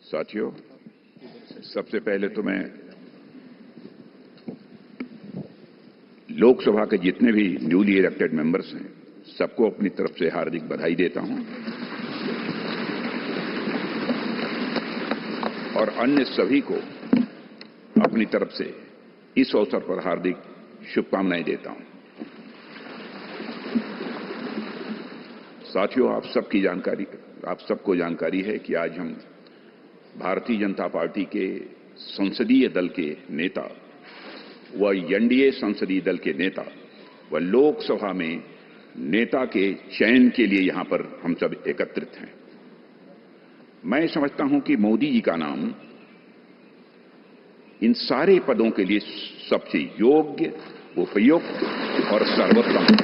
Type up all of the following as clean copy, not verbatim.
साथियों, सबसे पहले तो मैं लोकसभा के जितने भी न्यूली इलेक्टेड मेंबर्स हैं, सबको अपनी तरफ से हार्दिक बधाई देता हूं और अन्य सभी को अपनी तरफ से इस अवसर पर हार्दिक शुभकामनाएं देता हूं। साथियों, आप सबको जानकारी है कि आज हम भारतीय जनता पार्टी के संसदीय दल के नेता व एनडीए संसदीय दल के नेता व लोकसभा में नेता के चयन के लिए यहां पर हम सब एकत्रित हैं। मैं समझता हूं कि मोदी जी का नाम इन सारे पदों के लिए सबसे योग्य, उपयुक्त और सर्वोत्तम है।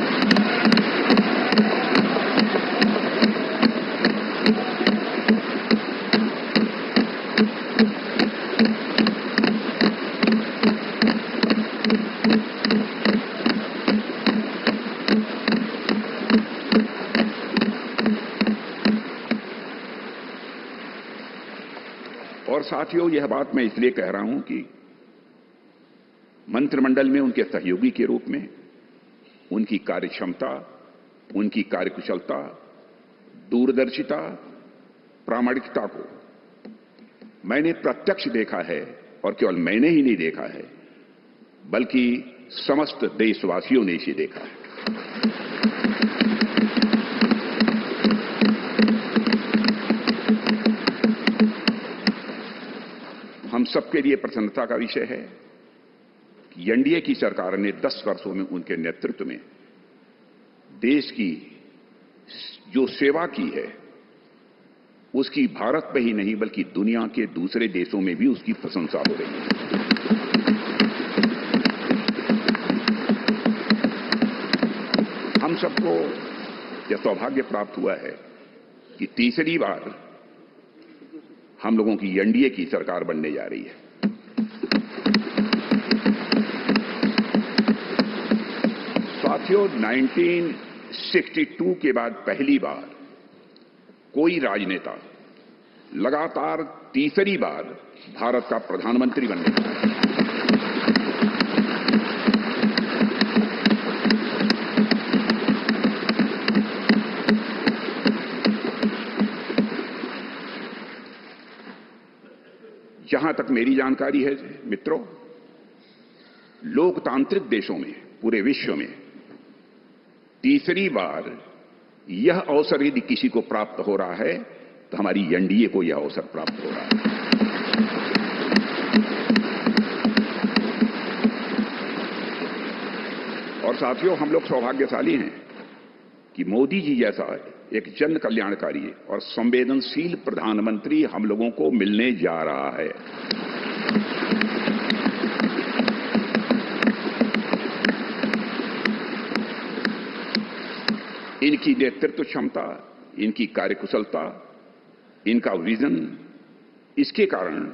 और साथियों, यह बात मैं इसलिए कह रहा हूं कि मंत्रिमंडल में उनके सहयोगी के रूप में उनकी कार्यक्षमता, उनकी कार्यकुशलता, दूरदर्शिता, प्रामाणिकता को मैंने प्रत्यक्ष देखा है और केवल मैंने ही नहीं देखा है, बल्कि समस्त देशवासियों ने इसे देखा है। हम सबके लिए प्रसन्नता का विषय है कि एनडीए की सरकार ने 10 वर्षों में उनके नेतृत्व में देश की जो सेवा की है, उसकी भारत में ही नहीं बल्कि दुनिया के दूसरे देशों में भी उसकी प्रशंसा हो रही है। हम सबको यह सौभाग्य प्राप्त हुआ है कि तीसरी बार हम लोगों की एनडीए की सरकार बनने जा रही है। साथियों, 1962 के बाद पहली बार कोई राजनेता लगातार तीसरी बार भारत का प्रधानमंत्री बनने जा रहा है। जहां तक मेरी जानकारी है मित्रों, लोकतांत्रिक देशों में पूरे विश्व में तीसरी बार यह अवसर यदि किसी को प्राप्त हो रहा है तो हमारी एनडीए को यह अवसर प्राप्त हो रहा है। और साथियों, हम लोग सौभाग्यशाली हैं कि मोदी जी जैसा एक जन कल्याणकारी और संवेदनशील प्रधानमंत्री हम लोगों को मिलने जा रहा है। इनकी नेतृत्व क्षमता, इनकी कार्यकुशलता, इनका विजन, इसके कारण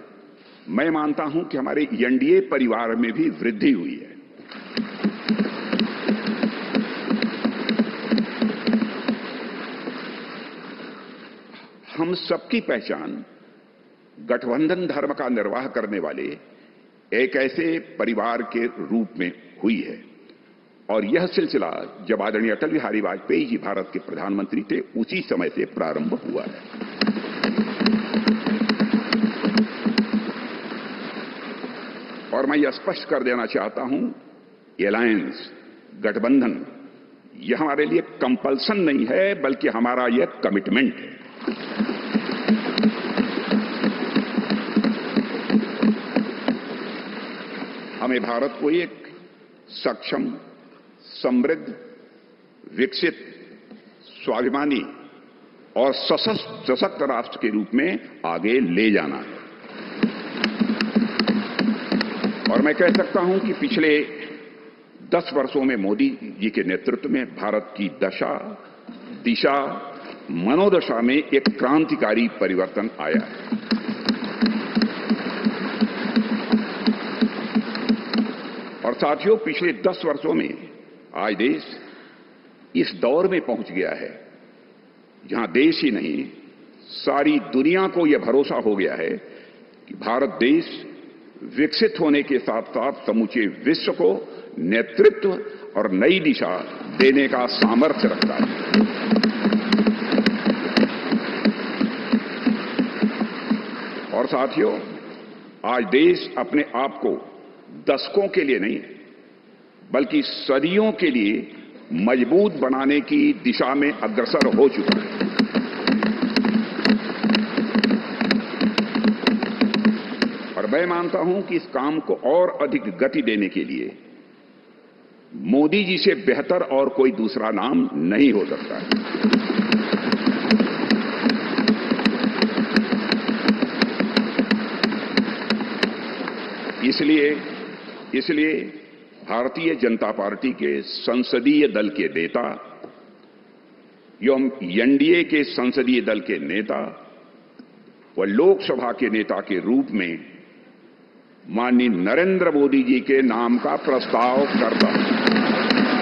मैं मानता हूं कि हमारे एनडीए परिवार में भी वृद्धि हुई है। हम सबकी पहचान गठबंधन धर्म का निर्वाह करने वाले एक ऐसे परिवार के रूप में हुई है और यह सिलसिला जब आदरणीय अटल बिहारी वाजपेयी जी भारत के प्रधानमंत्री थे, उसी समय से प्रारंभ हुआ है। और मैं यह स्पष्ट कर देना चाहता हूं, एलायंस, गठबंधन, यह हमारे लिए कंपल्सन नहीं है बल्कि हमारा यह कमिटमेंट है। हमें भारत को एक सक्षम, समृद्ध, विकसित, स्वाभिमानी और सशक्त राष्ट्र के रूप में आगे ले जाना है। और मैं कह सकता हूं कि पिछले 10 वर्षों में मोदी जी के नेतृत्व में भारत की दशा, दिशा, मनोदशा में एक क्रांतिकारी परिवर्तन आया है। और साथियों, पिछले 10 वर्षों में आज देश इस दौर में पहुंच गया है जहां देश ही नहीं सारी दुनिया को यह भरोसा हो गया है कि भारत देश विकसित होने के साथ साथ समूचे विश्व को नेतृत्व और नई दिशा देने का सामर्थ्य रखता है। और साथियों, आज देश अपने आप को दशकों के लिए नहीं बल्कि सदियों के लिए मजबूत बनाने की दिशा में अग्रसर हो चुका है। और मैं मानता हूं कि इस काम को और अधिक गति देने के लिए मोदी जी से बेहतर और कोई दूसरा नाम नहीं हो सकता है। इसलिए भारतीय जनता पार्टी के संसदीय दल के नेता एवं एनडीए के संसदीय दल के नेता व लोकसभा के नेता के रूप में माननीय नरेंद्र मोदी जी के नाम का प्रस्ताव करता हूं।